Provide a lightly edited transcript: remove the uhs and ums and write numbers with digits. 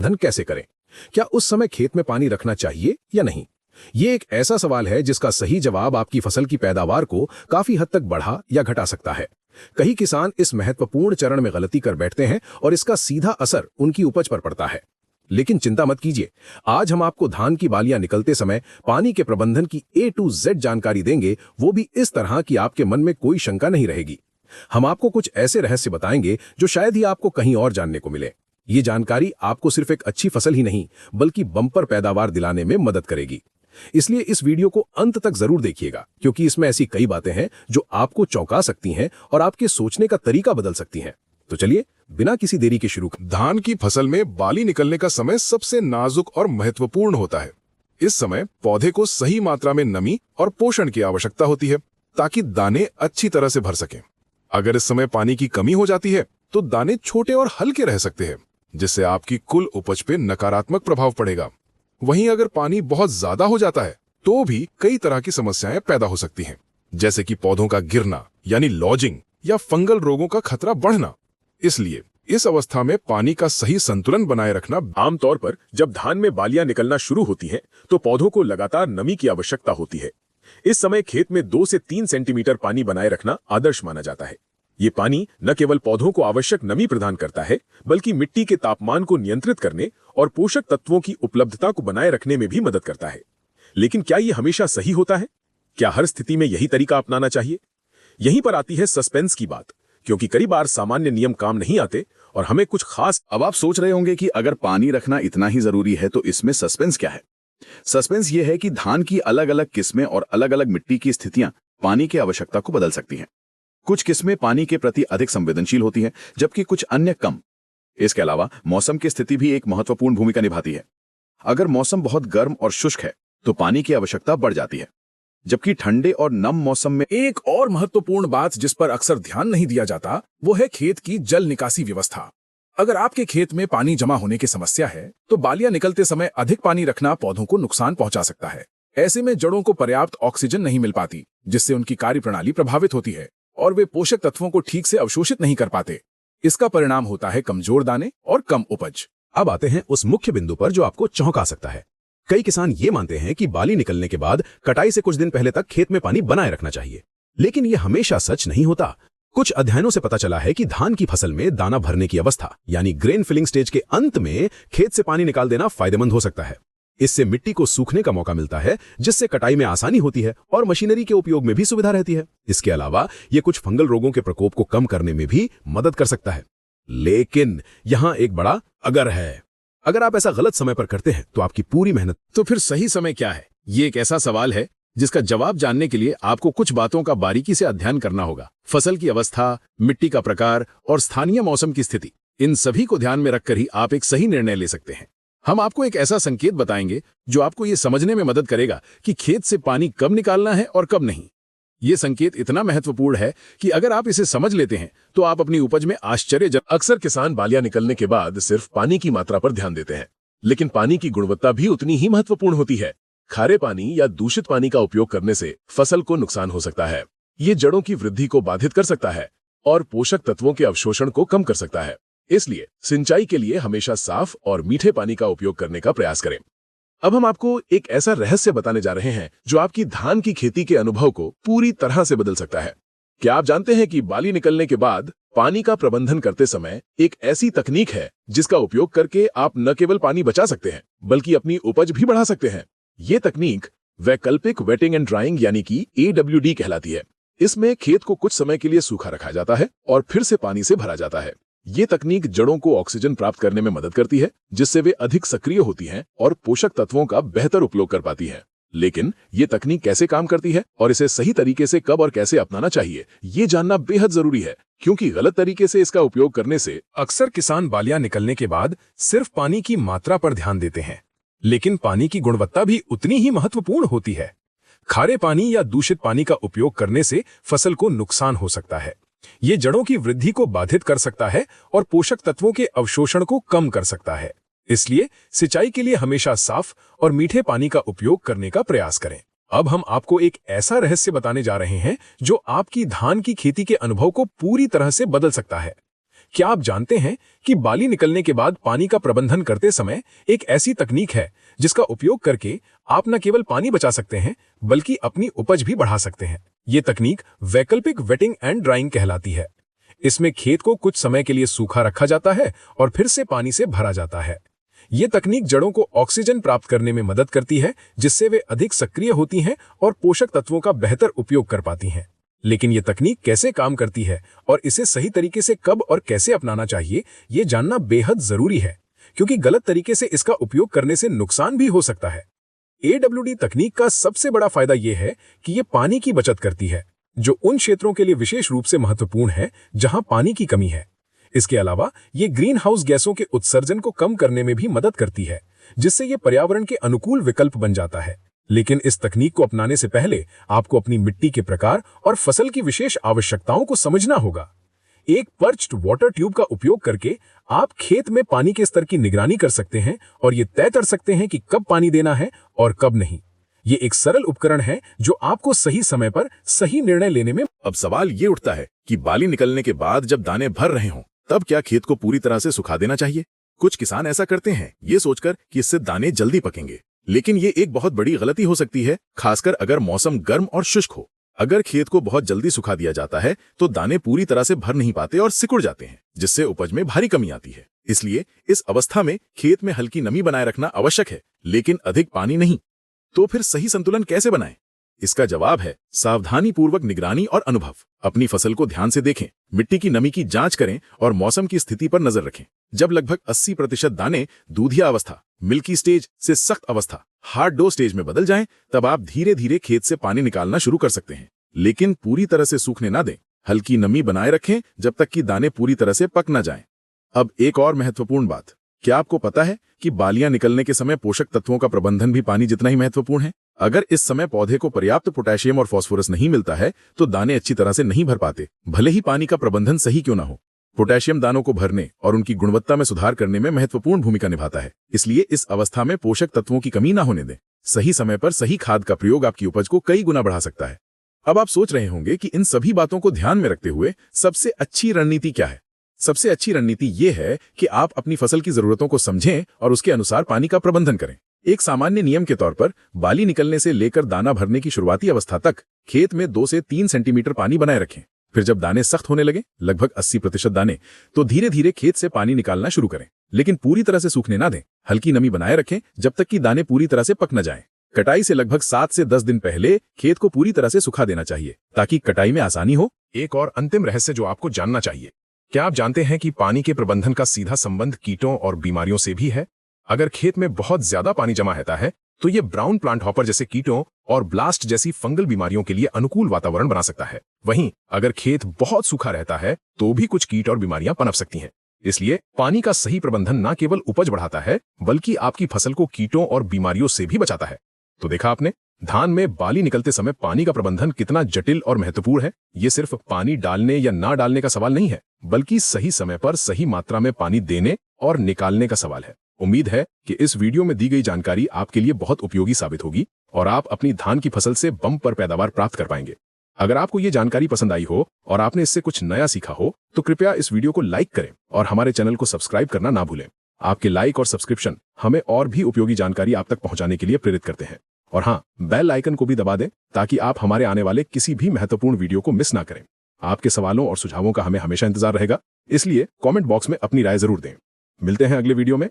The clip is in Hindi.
धन कैसे करें? क्या उस समय खेत में पानी रखना चाहिए या नहीं? ये एक ऐसा सवाल है जिसका सही जवाब आपकी फसल की पैदावार को काफी हद तक बढ़ा या घटा सकता है। कई किसान इस महत्वपूर्ण चरण में गलती कर बैठते हैं और इसका सीधा असर उनकी उपज पर पड़ता है। लेकिन चिंता मत कीजिए, आज हम आपको धान की बालियां निकलते समय पानी के प्रबंधन की A to Z जानकारी देंगे, वो भी इस तरह कि आपके मन में कोई शंका नहीं रहेगी। हम आपको कुछ ऐसे रहस्य बताएंगे जो शायद ही आपको कहीं और जानने को मिले। ये जानकारी आपको सिर्फ एक अच्छी फसल ही नहीं बल्कि बम्पर पैदावार दिलाने में मदद करेगी। इसलिए इस वीडियो को अंत तक जरूर देखिएगा, क्योंकि इसमें ऐसी कई बातें हैं जो आपको चौंका सकती हैं और आपके सोचने का तरीका बदल सकती हैं। तो चलिए बिना किसी देरी के शुरू करें। धान की फसल में बाली निकलने का समय सबसे नाजुक और महत्वपूर्ण होता है। इस समय पौधे को सही मात्रा में नमी और पोषण की आवश्यकता होती है ताकि दाने अच्छी तरह से भर सकें। अगर इस समय पानी की कमी हो जाती है तो दाने छोटे और हल्के रह सकते हैं, जिससे आपकी कुल उपज पे नकारात्मक प्रभाव पड़ेगा। वहीं अगर पानी बहुत ज्यादा हो जाता है तो भी कई तरह की समस्याएं पैदा हो सकती हैं, जैसे कि पौधों का गिरना यानी लॉजिंग या फंगल रोगों का खतरा बढ़ना। इसलिए इस अवस्था में पानी का सही संतुलन बनाए रखना। आमतौर पर जब धान में बालियां निकलना शुरू होती हैं, तो पौधों को लगातार नमी की आवश्यकता होती है। इस समय खेत में 2 से 3 सेंटीमीटर पानी बनाए रखना आदर्श माना जाता है। ये पानी न केवल पौधों को आवश्यक नमी प्रदान करता है, बल्कि मिट्टी के तापमान को नियंत्रित करने और पोषक तत्वों की उपलब्धता को बनाए रखने में भी मदद करता है। लेकिन क्या ये हमेशा सही होता है? क्या हर स्थिति में यही तरीका अपनाना चाहिए? यहीं पर आती है सस्पेंस की बात, क्योंकि कई बार सामान्य नियम काम नहीं आते और हमें कुछ खास। अब आप सोच रहे होंगे कि अगर पानी रखना इतना ही जरूरी है तो इसमें सस्पेंस क्या है? सस्पेंस ये है कि धान की अलग अलग किस्में और अलग अलग मिट्टी की स्थितियां पानी की आवश्यकता को बदल सकती हैं। कुछ किस्में पानी के प्रति अधिक संवेदनशील होती हैं, जबकि कुछ अन्य कम। इसके अलावा मौसम की स्थिति भी एक महत्वपूर्ण भूमिका निभाती है। अगर मौसम बहुत गर्म और शुष्क है तो पानी की आवश्यकता बढ़ जाती है, जबकि ठंडे और नम मौसम में। एक और महत्वपूर्ण बात जिस पर अक्सर ध्यान नहीं दिया जाता, वो है खेत की जल निकासी व्यवस्था। अगर आपके खेत में पानी जमा होने की समस्या है तो बालियां निकलते समय अधिक पानी रखना पौधों को नुकसान पहुंचा सकता है। ऐसे में जड़ों को पर्याप्त ऑक्सीजन नहीं मिल पाती, जिससे उनकी कार्यप्रणाली प्रभावित होती है और वे पोषक तत्वों को ठीक से अवशोषित नहीं कर पाते। इसका परिणाम होता है कमजोर दाने और कम उपज। अब आते हैं उस मुख्य बिंदु पर जो आपको चौंका सकता है। कई किसान ये मानते हैं कि बाली निकलने के बाद कटाई से कुछ दिन पहले तक खेत में पानी बनाए रखना चाहिए, लेकिन यह हमेशा सच नहीं होता। कुछ अध्ययनों से पता चला है कि धान की फसल में दाना भरने की अवस्था यानी ग्रेन फिलिंग स्टेज के अंत में खेत से पानी निकाल देना फायदेमंद हो सकता है। इससे मिट्टी को सूखने का मौका मिलता है, जिससे कटाई में आसानी होती है और मशीनरी के उपयोग में भी सुविधा रहती है। इसके अलावा यह कुछ फंगल रोगों के प्रकोप को कम करने में भी मदद कर सकता है। लेकिन यहां एक बड़ा अगर है। अगर आप ऐसा गलत समय पर करते हैं तो आपकी पूरी मेहनत। तो फिर सही समय क्या है? ये एक ऐसा सवाल है जिसका जवाब जानने के लिए आपको कुछ बातों का बारीकी से अध्ययन करना होगा। फसल की अवस्था, मिट्टी का प्रकार और स्थानीय मौसम की स्थिति, इन सभी को ध्यान में रखकर ही आप एक सही निर्णय ले सकते हैं। हम आपको एक ऐसा संकेत बताएंगे जो आपको ये समझने में मदद करेगा कि खेत से पानी कब निकालना है और कब नहीं। ये संकेत इतना महत्वपूर्ण है कि अगर आप इसे समझ लेते हैं तो आप अपनी उपज में आश्चर्य। अक्सर किसान बालियां निकलने के बाद सिर्फ पानी की मात्रा पर ध्यान देते हैं, लेकिन पानी की गुणवत्ता भी उतनी ही महत्वपूर्ण होती है। खारे पानी या दूषित पानी का उपयोग करने से फसल को नुकसान हो सकता है। ये जड़ों की वृद्धि को बाधित कर सकता है और पोषक तत्वों के अवशोषण को कम कर सकता है। इसलिए सिंचाई के लिए हमेशा साफ और मीठे पानी का उपयोग करने का प्रयास करें। अब हम आपको एक ऐसा रहस्य बताने जा रहे हैं जो आपकी धान की खेती के अनुभव को पूरी तरह से बदल सकता है। क्या आप जानते हैं कि बाली निकलने के बाद पानी का प्रबंधन करते समय एक ऐसी तकनीक है जिसका उपयोग करके आप न केवल पानी बचा सकते हैं बल्कि अपनी उपज भी बढ़ा सकते हैं? ये तकनीक वैकल्पिक वेटिंग एंड ड्राइंग यानी कि AWD कहलाती है। इसमें खेत को कुछ समय के लिए सूखा रखा जाता है और फिर से पानी से भरा जाता है। ये तकनीक जड़ों को ऑक्सीजन प्राप्त करने में मदद करती है, जिससे वे अधिक सक्रिय होती हैं और पोषक तत्वों का बेहतर उपयोग कर पाती हैं। लेकिन ये तकनीक कैसे काम करती है और इसे सही तरीके से कब और कैसे अपनाना चाहिए, ये जानना बेहद जरूरी है, क्योंकि गलत तरीके से इसका उपयोग करने से अक्सर किसान बालियां निकलने के बाद सिर्फ पानी की मात्रा पर ध्यान देते हैं, लेकिन पानी की गुणवत्ता भी उतनी ही महत्वपूर्ण होती है। खारे पानी या दूषित पानी का उपयोग करने से फसल को नुकसान हो सकता है। ये जड़ों की वृद्धि को बाधित कर सकता है और पोषक तत्वों के अवशोषण को कम कर सकता है। इसलिए सिंचाई के लिए हमेशा साफ और मीठे पानी का उपयोग करने का प्रयास करें। अब हम आपको एक ऐसा रहस्य बताने जा रहे हैं जो आपकी धान की खेती के अनुभव को पूरी तरह से बदल सकता है। क्या आप जानते हैं कि बाली निकलने के बाद पानी का प्रबंधन करते समय एक ऐसी तकनीक है जिसका उपयोग करके आप न केवल पानी बचा सकते हैं बल्कि अपनी उपज भी बढ़ा सकते हैं। ये तकनीक वैकल्पिक वेटिंग एंड ड्राइंग कहलाती है। इसमें खेत को कुछ समय के लिए सूखा रखा जाता है और फिर से पानी से भरा जाता है। ये तकनीक जड़ों को ऑक्सीजन प्राप्त करने में मदद करती है, जिससे वे अधिक सक्रिय होती हैं और पोषक तत्वों का बेहतर उपयोग कर पाती हैं। लेकिन ये तकनीक कैसे काम करती है और इसे सही तरीके से कब और कैसे अपनाना चाहिए, ये जानना बेहद जरूरी है, क्योंकि गलत तरीके से इसका उपयोग करने से नुकसान भी हो सकता है। AWD तकनीक का सबसे बड़ा फायदा यह है कि ये पानी की बचत करती है, जो उन क्षेत्रों के लिए विशेष रूप से महत्वपूर्ण है जहां पानी की कमी है। इसके अलावा ये ग्रीन हाउस गैसों के उत्सर्जन को कम करने में भी मदद करती है, जिससे ये पर्यावरण के अनुकूल विकल्प बन जाता है। लेकिन इस तकनीक को अपनाने से पहले आपको अपनी मिट्टी के प्रकार और फसल की विशेष आवश्यकताओं को समझना होगा। एक पर्च्ड वाटर ट्यूब का उपयोग करके आप खेत में पानी के स्तर की निगरानी कर सकते हैं और ये तय कर सकते हैं कि कब पानी देना है और कब नहीं। ये एक सरल उपकरण है जो आपको सही समय पर सही निर्णय लेने में। अब सवाल ये उठता है कि बाली निकलने के बाद जब दाने भर रहे हों, तब क्या खेत को पूरी तरह से सुखा देना चाहिए? कुछ किसान ऐसा करते हैं ये सोचकर कि इससे दाने जल्दी पकेंगे, लेकिन ये एक बहुत बड़ी गलती हो सकती है, खासकर अगर मौसम गर्म और शुष्क हो। अगर खेत को बहुत जल्दी सुखा दिया जाता है तो दाने पूरी तरह से भर नहीं पाते और सिकुड़ जाते हैं, जिससे उपज में भारी कमी आती है। इसलिए इस अवस्था में खेत में हल्की नमी बनाए रखना आवश्यक है, लेकिन अधिक पानी नहीं। तो फिर सही संतुलन कैसे बनाएं? इसका जवाब है सावधानी पूर्वक निगरानी और अनुभव। अपनी फसल को ध्यान से देखें, मिट्टी की नमी की जांच करें और मौसम की स्थिति पर नजर रखें। जब लगभग 80% दाने दूधिया अवस्था, मिल्की स्टेज से सख्त अवस्था, हार्ड डो स्टेज में बदल जाएं, तब आप धीरे धीरे खेत से पानी निकालना शुरू कर सकते हैं, लेकिन पूरी तरह से सूखने ना दें। हल्की नमी बनाए रखें जब तक कि दाने पूरी तरह से पक ना जाएं। अब एक और महत्वपूर्ण बात, क्या आपको पता है कि बालियां निकलने के समय पोषक तत्वों का प्रबंधन भी पानी जितना ही महत्वपूर्ण है? अगर इस समय पौधे को पर्याप्त पोटेशियम और फास्फोरस नहीं मिलता है तो दाने अच्छी तरह से नहीं भर पाते, भले ही पानी का प्रबंधन सही क्यों ना हो। पोटेशियम दानों को भरने और उनकी गुणवत्ता में सुधार करने में महत्वपूर्ण भूमिका निभाता है, इसलिए इस अवस्था में पोषक तत्वों की कमी ना होने दें। सही समय पर सही खाद का प्रयोग आपकी उपज को कई गुना बढ़ा सकता है। अब आप सोच रहे होंगे कि इन सभी बातों को ध्यान में रखते हुए सबसे अच्छी रणनीति क्या है? सबसे अच्छी रणनीति ये है कि आप अपनी फसल की जरूरतों को समझें और उसके अनुसार पानी का प्रबंधन करें। एक सामान्य नियम के तौर पर बाली निकलने से लेकर दाना भरने की शुरुआती अवस्था तक खेत में 2 से 3 सेंटीमीटर पानी बनाए रखें। फिर जब दाने सख्त होने लगे, लगभग 80% दाने, तो धीरे धीरे खेत से पानी निकालना शुरू करें, लेकिन पूरी तरह से सूखने ना दें। हल्की नमी बनाए रखें जब तक कि दाने पूरी तरह से पक न जाएं। कटाई से लगभग 7 से 10 दिन पहले खेत को पूरी तरह से सुखा देना चाहिए ताकि कटाई में आसानी हो। एक और अंतिम रहस्य जो आपको जानना चाहिए, क्या आप जानते हैं कि पानी के प्रबंधन का सीधा संबंध कीटों और बीमारियों से भी है? अगर खेत में बहुत ज्यादा पानी जमा रहता है तो ये ब्राउन प्लांट हॉपर जैसे कीटों और ब्लास्ट जैसी फंगल बीमारियों के लिए अनुकूल वातावरण बना सकता है। वहीं अगर खेत बहुत सूखा रहता है तो भी कुछ कीट और बीमारियां पनप सकती हैं। इसलिए पानी का सही प्रबंधन न केवल उपज बढ़ाता है बल्कि आपकी फसल को कीटों और बीमारियों से भी बचाता है। तो देखा आपने, धान में बाली निकलते समय पानी का प्रबंधन कितना जटिल और महत्वपूर्ण है। ये सिर्फ पानी डालने या ना डालने का सवाल नहीं है, बल्कि सही समय पर सही मात्रा में पानी देने और निकालने का सवाल है। उम्मीद है कि इस वीडियो में दी गई जानकारी आपके लिए बहुत उपयोगी साबित होगी और आप अपनी धान की फसल से बम्पर पैदावार प्राप्त कर पाएंगे। अगर आपको ये जानकारी पसंद आई हो और आपने इससे कुछ नया सीखा हो तो कृपया इस वीडियो को लाइक करें और हमारे चैनल को सब्सक्राइब करना ना भूलें। आपके लाइक और सब्सक्रिप्शन हमें और भी उपयोगी जानकारी आप तक पहुंचाने के लिए प्रेरित करते हैं। और हाँ, बेल आइकन को भी दबा दें ताकि आप हमारे आने वाले किसी भी महत्वपूर्ण वीडियो को मिस ना करें। आपके सवालों और सुझावों का हमें हमेशा इंतजार रहेगा, इसलिए कमेंट बॉक्स में अपनी राय जरूर दें। मिलते हैं अगले वीडियो में।